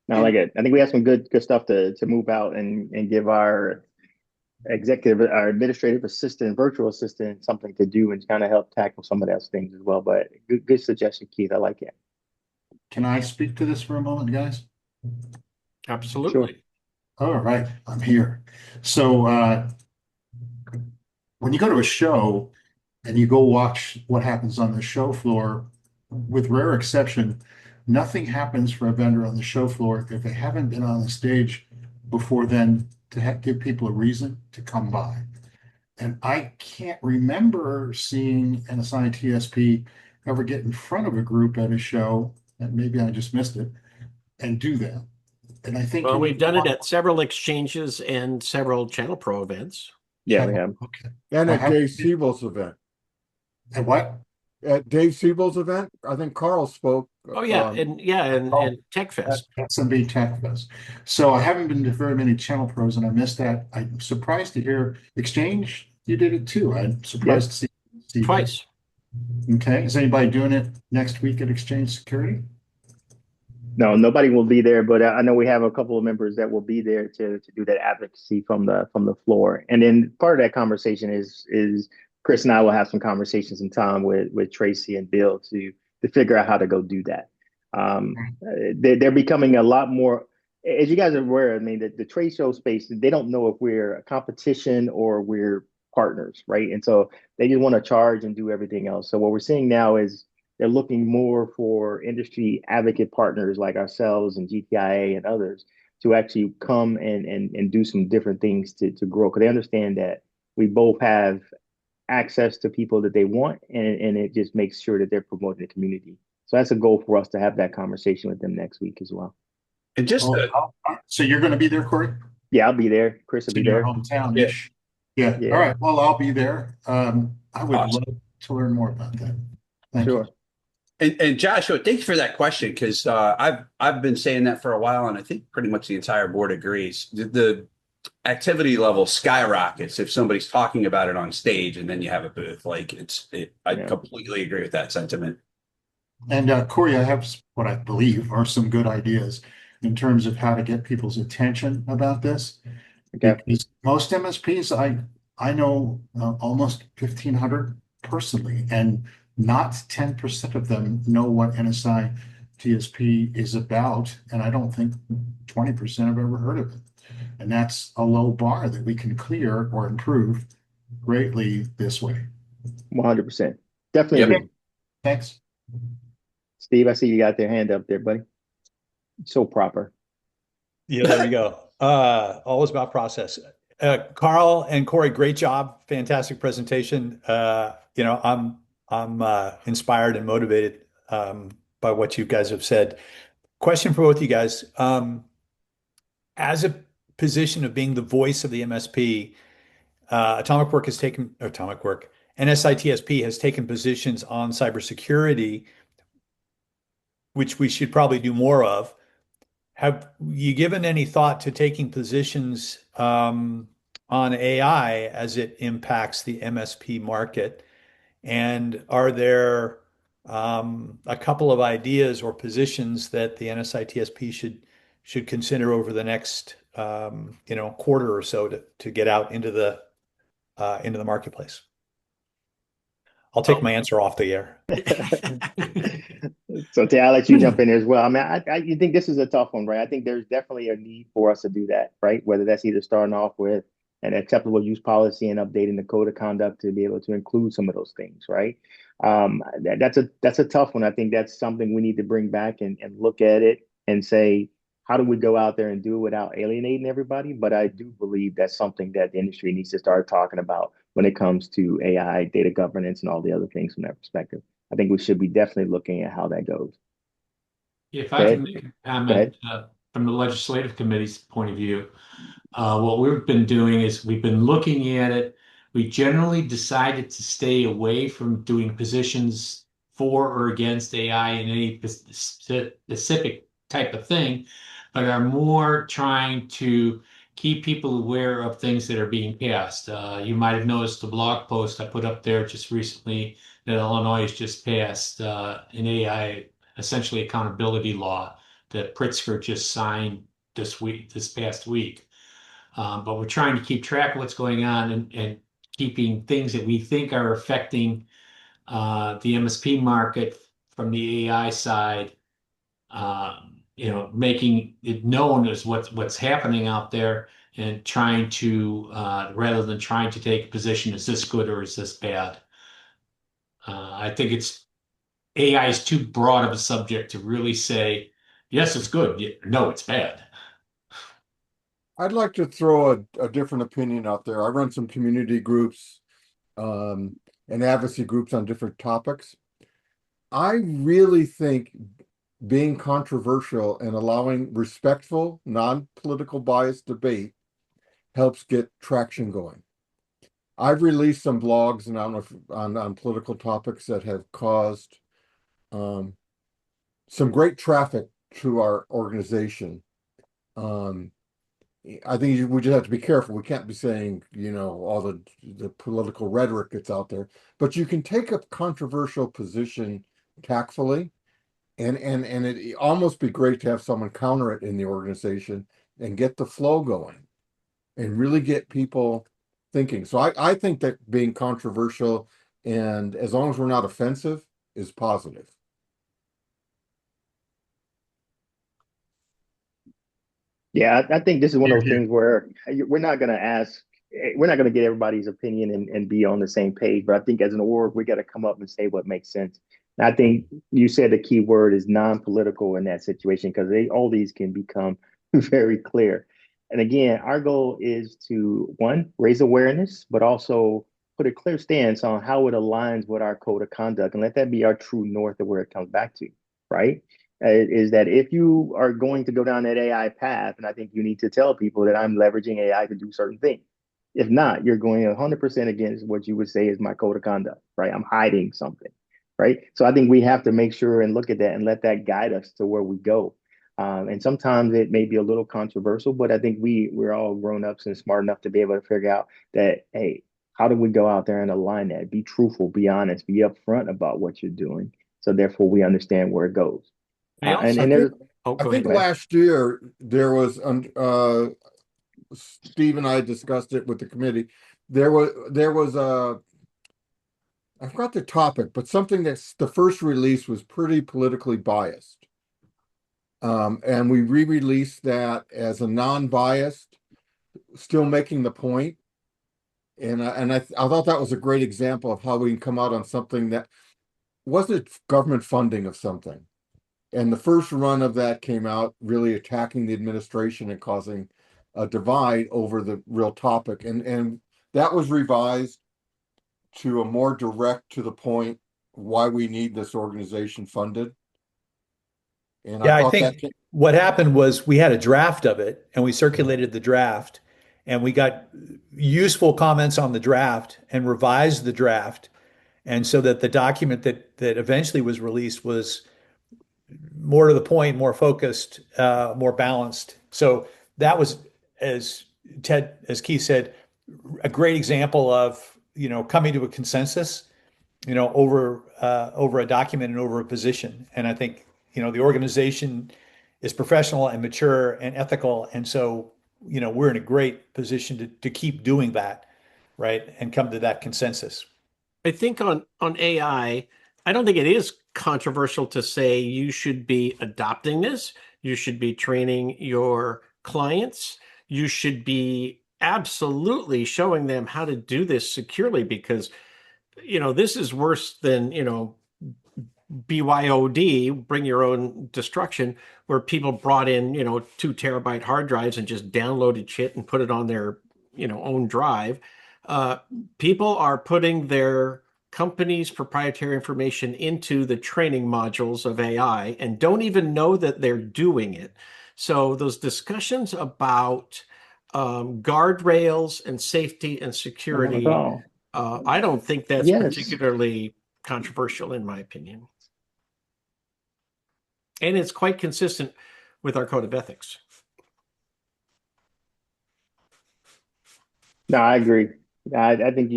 No, I like it. I think we have some good stuff to move out and give our administrative assistant, virtual assistant, something to do and kind of help tackle some of those things as well. But good suggestion, Keith. I like it. Can I speak to this for a moment, guys? Absolutely. Sure. All right, I'm here. So when you go to a show and you go watch what happens on the show floor, with rare exception, nothing happens for a vendor on the show floor if they haven't been on the stage before then to give people a reason to come by. And I can't remember seeing NSITSP ever get in front of a group at a show, and maybe I just missed it, and do that. And I think we've done it at several exchanges and several Channel Pro events. Yeah, we have. Okay. And at Dave Siebel's event. And what? At Dave Siebel's event, I think Karl spoke. Oh yeah, um, and Tech Fest. SMB Tech Fest. So I haven't been to very many channel pros and I missed that. I'm surprised to hear Exchange, you did it too. I'm surprised to see that. Twice. Okay, is anybody doing it next week at Exchange Security? No, nobody will be there, but I know we have a couple of members that will be there to do that advocacy from the floor. And then part of that conversation is Chris and I will have some conversations in time with Tracy and Bill to figure out how to go do that. They're becoming a lot more, as you guys are aware. I mean, the trade show space, they don't know if we're a competition or we're partners, right? And so they just want to charge and do everything else. So what we're seeing now is they're looking more for industry advocate partners like ourselves and GTIA and others to actually come and do some different things to grow. Because they understand that we both have access to people that they want, and it just makes sure that they're promoting the community. So that's a goal for us to have that conversation with them next week as well. And just So you're going to be there, Corey? Yeah, I'll be there. Chris will In be your there. hometown-ish. Yeah. Yeah. All right. Well, I'll be there. I would Awesome. love to learn more about that. Thank Sure. you. And Joshua, thanks for that question because I've been saying that for a while, and I think pretty much the entire board agrees. The activity level skyrockets if somebody's talking about it on stage, and then you have a booth. Like I Yeah. completely agree with that sentiment. And Corey, I have what I believe are some good ideas in terms of how to get people's attention about this. Okay. Because most MSPs, I know almost 1,500 personally, and not 10% of them know what NSI TSP is about, and I don't think 20% have ever heard of it. And that's a low bar that we can clear or improve greatly this way. 100%. Definitely Yep. agree. Thanks. Steve, I see you got your hand up there, buddy. So proper. Yeah, there we go. Always about process. Karl and Corey, great job. Fantastic presentation. I'm inspired and motivated by what you guys have said. Question for both of you guys. As a position of being the voice of the MSP, NSITSP has taken positions on cybersecurity, which we should probably do more of. Have you given any thought to taking positions on AI as it impacts the MSP market? And are there a couple of ideas or positions that the NSITSP should consider over the next quarter or so to get out into the marketplace? I'll take my answer off the air. So Tay, I'll let you jump in as well. I mean, you think this is a tough one, right? I think there's definitely a need for us to do that, right? Whether that's either starting off with an acceptable use policy and updating the code of conduct to be able to include some of those things, right? That's a tough one. I think that's something we need to bring back and look at it and say, how do we go out there and do it without alienating everybody? But I do believe that's something that the industry needs to start talking about when it comes to AI, data governance, and all the other things from that perspective. I think we should be definitely looking at how that goes. If I can make a comment from the legislative committee's point of view, what we've been doing is we've been looking at it. We generally decided to stay away from doing positions for or against AI in any specific type of thing, but are more trying to keep people aware of things that are being passed. You might have noticed the blog post I put up there just recently that Illinois has just passed an AI essentially accountability law that Pritzker just signed this past week. But we're trying to keep track of what's going on and keeping things that we think are affecting the MSP market from the AI side, making it known as what's happening out there and trying to, rather than trying to take a position, is this good or is this bad? I think AI is too broad of a subject to really say, yes, it's good. No, it's bad. I'd like to throw a different opinion out there. I run some community groups and advocacy groups on different topics. I really think being controversial and allowing respectful, non-political bias debate helps get traction going. I've released some blogs, and I don't know if on political topics that have caused some great traffic to our organization. I think we just have to be careful. We can't be saying, all the political rhetoric that's out there, but you can take a controversial position tactfully, and it almost be great to have someone counter it in the organization and get the flow going and really get people thinking. So I think that being controversial, and as long as we're not offensive, is positive. Yeah, I think this is one of those things where we're not going to get everybody's opinion and be on the same page. But I think as an org, we got to come up and say what makes sense. And I think you said the key word is non-political in that situation, because all these can become very clear. And again, our goal is to, one, raise awareness, but also put a clear stance on how it aligns with our code of conduct, and let that be our true north of where it comes back to, right? Is that if you are going to go down that AI path, and I think you need to tell people that I'm leveraging AI to do certain things. If not, you're going 100% against what you would say is my code of conduct, right? I'm hiding something, right? So I think we have to make sure and look at that and let that guide us to where we go. And sometimes it may be a little controversial, but I think we're all grown-ups and smart enough to be able to figure out that, hey, how do we go out there and align that? Be truthful, be honest, be upfront about what you're doing. So therefore we understand where it goes. I think last year there was, Steve and I discussed it with the committee. There was I forgot the topic, but something that's the first release was pretty politically biased. And we re-released that as a non-biased, still making the point. And I thought that was a great example of how we can come out on something that wasn't government funding of something. And the first run of that came out really attacking the administration and causing a divide over the real topic. And that was revised to a more direct, to the point, why we need this organization funded. And I think what happened was we had a draft of it and we circulated the draft, and we got useful comments on the draft and revised the draft. And so that the document that eventually was released was more to the point, more focused, more balanced. So that was, as Keith said, a great example of, coming to a consensus, over a document and over a position. And I think, the organization is professional and mature and ethical. And so, we're in a great position to keep doing that, right? And come to that consensus. I think on AI, I don't think it is controversial to say you should be adopting this. You should be training your clients. You should be absolutely showing them how to do this securely, because, this is worse than, BYOD, bring your own destruction, where people brought in, 2 terabyte hard drives and just downloaded shit and put it on their, own drive. People are putting their company's proprietary information into the training modules of AI and don't even know that they're doing it. So those discussions about guardrails and safety and security, I don't think that's particularly controversial, in my opinion. And it's quite consistent with our code of ethics. No, I agree. I think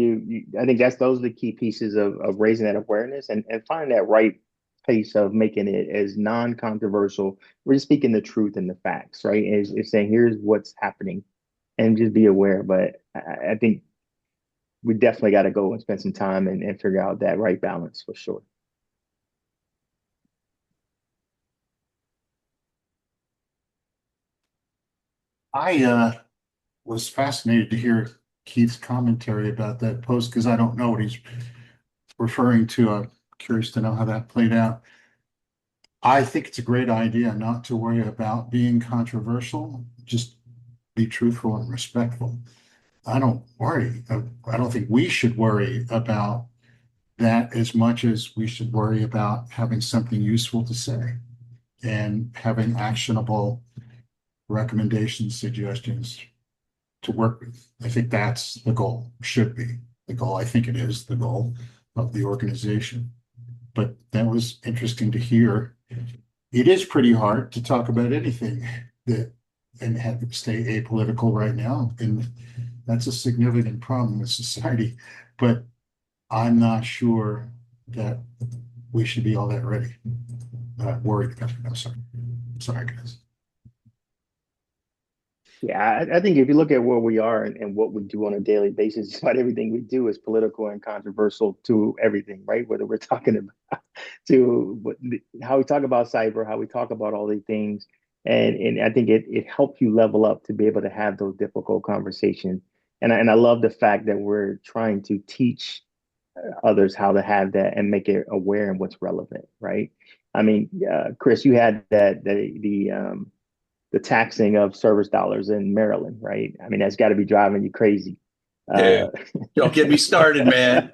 I think those are the key pieces of raising that awareness and finding that right pace of making it as non-controversial. We're just speaking the truth and the facts, right? It's saying, here's what's happening, and just be aware. But I think we definitely got to go and spend some time and figure out that right balance for sure. I was fascinated to hear Keith's commentary about that post, because I don't know what he's referring to. I'm curious to know how that played out. I think it's a great idea not to worry about being controversial, just be truthful and respectful. I don't think we should worry about that as much as we should worry about having something useful to say and having actionable recommendations, suggestions to work with. I think that's the goal, should be. the goal. I think it is the goal of the organization. But that was interesting to hear. It is pretty hard to talk about anything and have it stay apolitical right now. And that's a significant problem with society. But I'm not sure that we should be all that worried about it. I'm sorry. Sorry, guys. Yeah, I think if you look at where we are and what we do on a daily basis, just about everything we do is political and controversial to everything, right? Whether we're talking about how we talk about cyber, how we talk about all these things. And I think it helps you level up to be able to have those difficult conversations. And I love the fact that we're trying to teach others how to have that and make it aware and what's relevant, right? I mean, Chris, you had the taxing of service dollars in Maryland, right? I mean, that's got to be driving you crazy. Yeah. Don't get me started, man.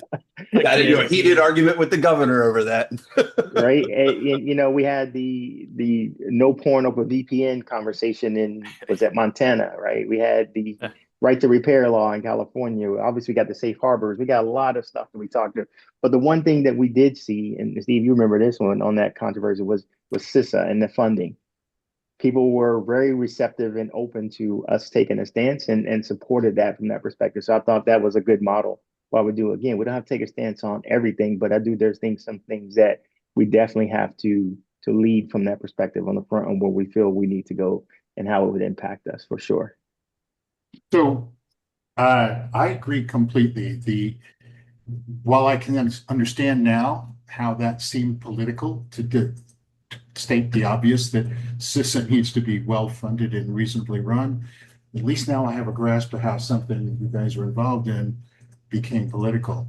Got into a heated argument with the governor over that. Right. And, we had the no porn over VPN conversation was that Montana, right? We had the right to repair law in California. Obviously, we got the safe harbors. We got a lot of stuff that we talked to. But the one thing that we did see, and Steve, you remember this one on that controversy, was CISA and the funding. People were very receptive and open to us taking a stance and supported that from that perspective. So I thought that was a good model. While we do, again, we don't have to take a stance on everything, but there's some things that we definitely have to lead from that perspective on the front on where we feel we need to go and how it would impact us for sure. So I agree completely. While I can understand now how that seemed political to state the obvious that CISA needs to be well funded and reasonably run, at least now I have a grasp of how something you guys are involved in became political.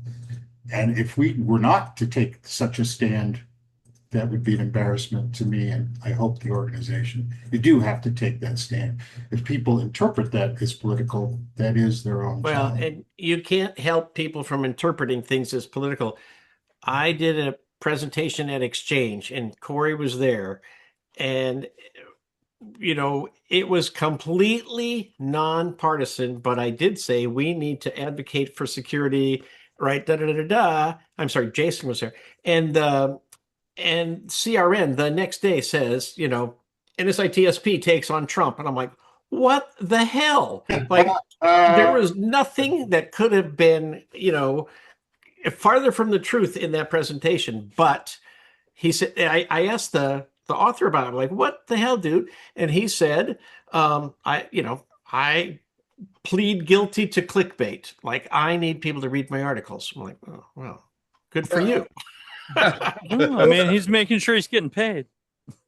And if we were not to take such a stand, that would be an embarrassment to me, and I hope the organization. You do have to take that stand. If people interpret that as political, that is their own challenge. And you can't help people from interpreting things as political. I did a presentation at Exchange, and Corey was there, and it was completely nonpartisan, but I did say we need to advocate for security, right? I'm sorry, Jason was there. And CRN the next day says, NSITSP takes on Trump. And I'm like, what the hell? Like, there was nothing that could have been, farther from the truth in that presentation. But he said, I asked the author about it. I'm like, what the hell, dude? And he said, I plead guilty to clickbait. Like, I need people to read my articles. I'm like, oh, well, good for you. I mean, he's making sure he's getting paid.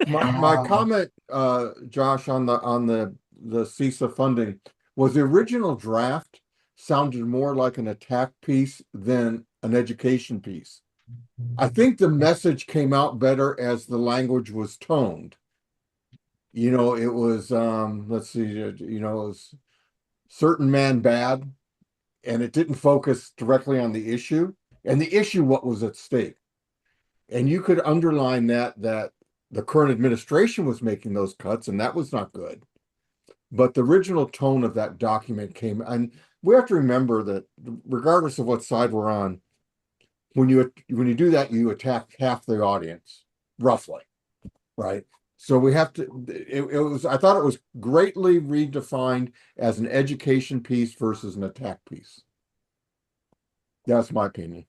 My comment, Josh, on the CISA funding was the original draft sounded more like an attack piece than an education piece. I think the message came out better as the language was toned. It was let's see, it was certain man bad, and it didn't focus directly on the issue what was at stake. And you could underline that the current administration was making those cuts, and that was not good. But the original tone of that document came, and we have to remember that regardless of what side we're on, when you do that, you attack half the audience, roughly, right? So we have to. I thought it was greatly redefined as an education piece versus an attack piece. That's my opinion.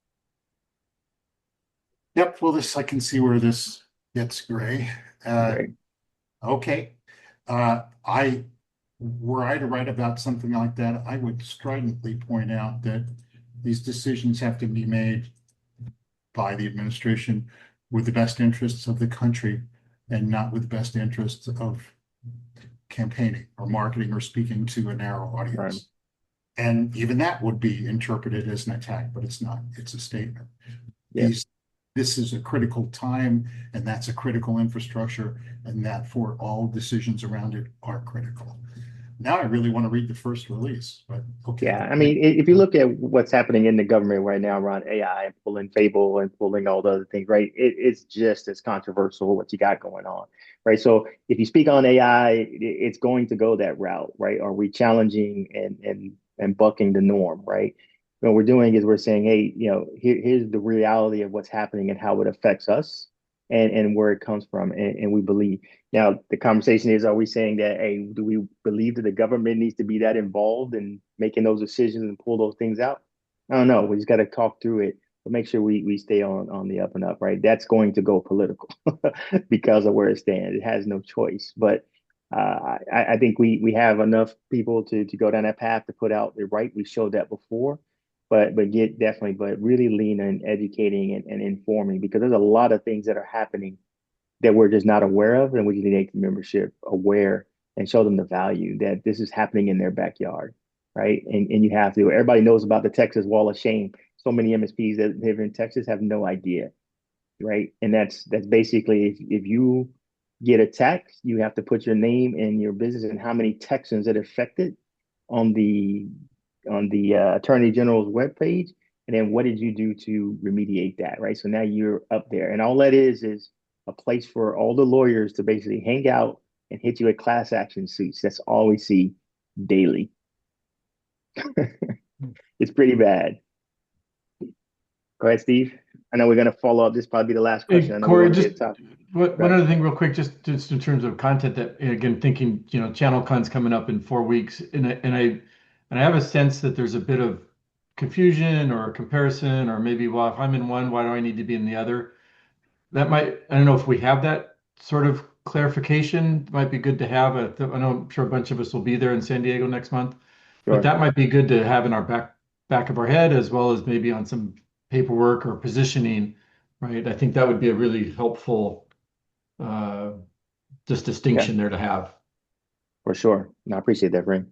Yep. Well, I can see where this gets gray. Right. Okay. Were I to write about something like that, I would stridently point out that these decisions have to be made by the administration with the best interests of the country and not with the best interests of campaigning or marketing or speaking to a narrow audience. Right. And even that would be interpreted as an attack, but it's not. It's a statement. Yes. This is a critical time, and that's a critical infrastructure, and that for all decisions around it are critical. Now I really want to read the first release, but okay. Yeah, I mean, if you look at what's happening in the government right now around AI and pulling Fable and pulling all the other things, right? It's just as controversial what you got going on, right? So if you speak on AI, it's going to go that route, right? Are we challenging and bucking the norm, right? what we're doing is we're saying, hey, here's the reality of what's happening and how it affects us and where it comes from. And we believe. Now, the conversation is, are we saying that, hey, do we believe that the government needs to be that involved in making those decisions and pull those things out? I don't know. We just got to talk through it, but make sure we stay on the up and up, right? That's going to go political because of where it stands. It has no choice. But I think we have enough people to go down that path to put out the right. We showed that before, but really lean on educating and informing, because there's a lot of things that are happening that we're just not aware of, and we need to make the membership aware and show them the value that this is happening in their backyard, right? And you have to. Everybody knows about the Texas Wall of Shame. So many MSPs that live in Texas have no idea, right? And that's basically, if you get attacked, you have to put your name and your business and how many Texans it affected on the Attorney General's webpage, and then what did you do to remediate that, right? So now you're up there, and all that is a place for all the lawyers to basically hang out and hit you with class action suits. That's all we see daily. It's pretty bad. Go ahead, Steve. I know we're going to follow up. This will probably be the last question. Hey, I know Corey, we just one other thing real quick, just in terms of content, that, again, thinking, ChannelCon's coming up in 4 weeks, and I have a sense that there's a bit of confusion or comparison, or maybe, well, if I'm in one, why do I need to be in the other? I don't know if we have that sort of clarification. It might be good to have. I know, I'm sure a bunch of us will be there in San Diego next month, but that might be good to have in our back of our head, as well as maybe on some paperwork or positioning, right? I think that would be a really helpful just distinction there to have. For sure. No, I appreciate that, Frank.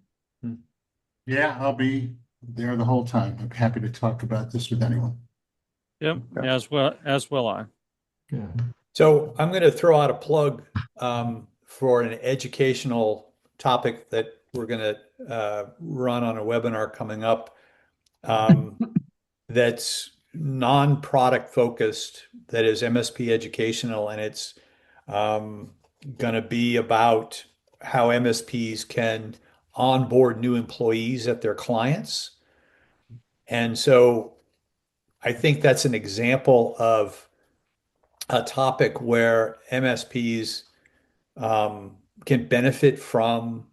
Yeah, I'll be there the whole time. I'm happy to talk about this with anyone. Yep, as will I. Yeah. So I'm going to throw out a plug for an educational topic that we're going to run on a webinar coming up that's non-product focused, that is MSP educational, and it's going to be about how MSPs can onboard new employees at their clients. And so I think that's an example of a topic where MSPs can benefit from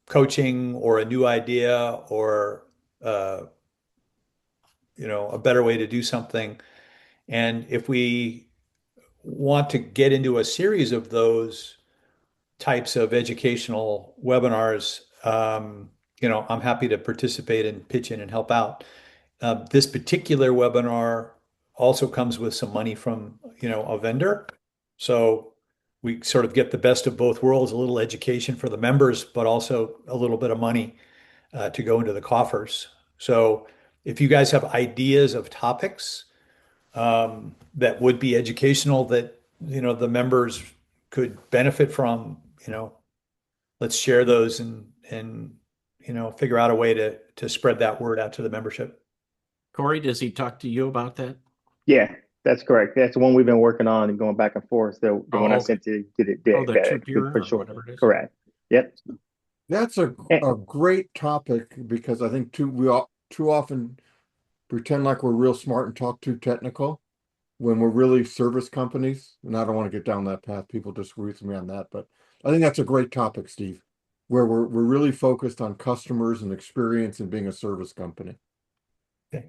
coaching or a new idea or a better way to do something. And if we want to get into a series of those types of educational webinars, I'm happy to participate and pitch in and help out. This particular webinar also comes with some money from, a vendor. So we sort of get the best of both worlds, a little education for the members, but also a little bit of money to go into the coffers. So if you guys have ideas of topics that would be educational, that, the members could benefit from, let's share those and figure out a way to spread that word out to the membership. Corey, does he talk to you about that? Yeah, that's correct. That's the one we've been working on and going back and forth. The one I sent to the two-tier for sure. whatever it is. Correct. Yep. That's a great topic, because I think we too often pretend like we're real smart and talk too technical when we're really service companies. And I don't want to get down that path. People disagree with me on that, but I think that's a great topic, Steve, where we're really focused on customers and experience and being a service company. Okay.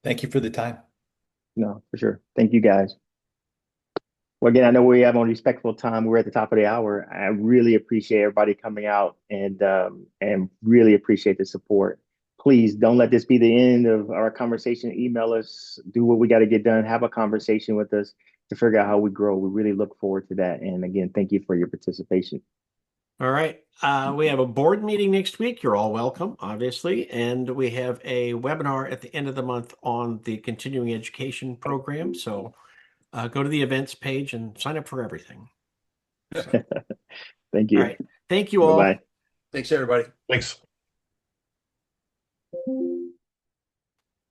Thank you for the time. No, for sure. Thank you, guys. Well, again, I know we have on respectful time. We're at the top of the hour. I really appreciate everybody coming out and really appreciate the support. Please don't let this be the end of our conversation. Email us, do what we got to get done, have a conversation with us to figure out how we grow. We really look forward to that. And again, thank you for your participation. All right. We have a board meeting next week. You're all welcome, obviously. And we have a webinar at the end of the month on the continuing education program. So go to the events page and sign up for everything. So. Thank you. All right. Thank you all. Bye-bye. Thanks, everybody. Thanks.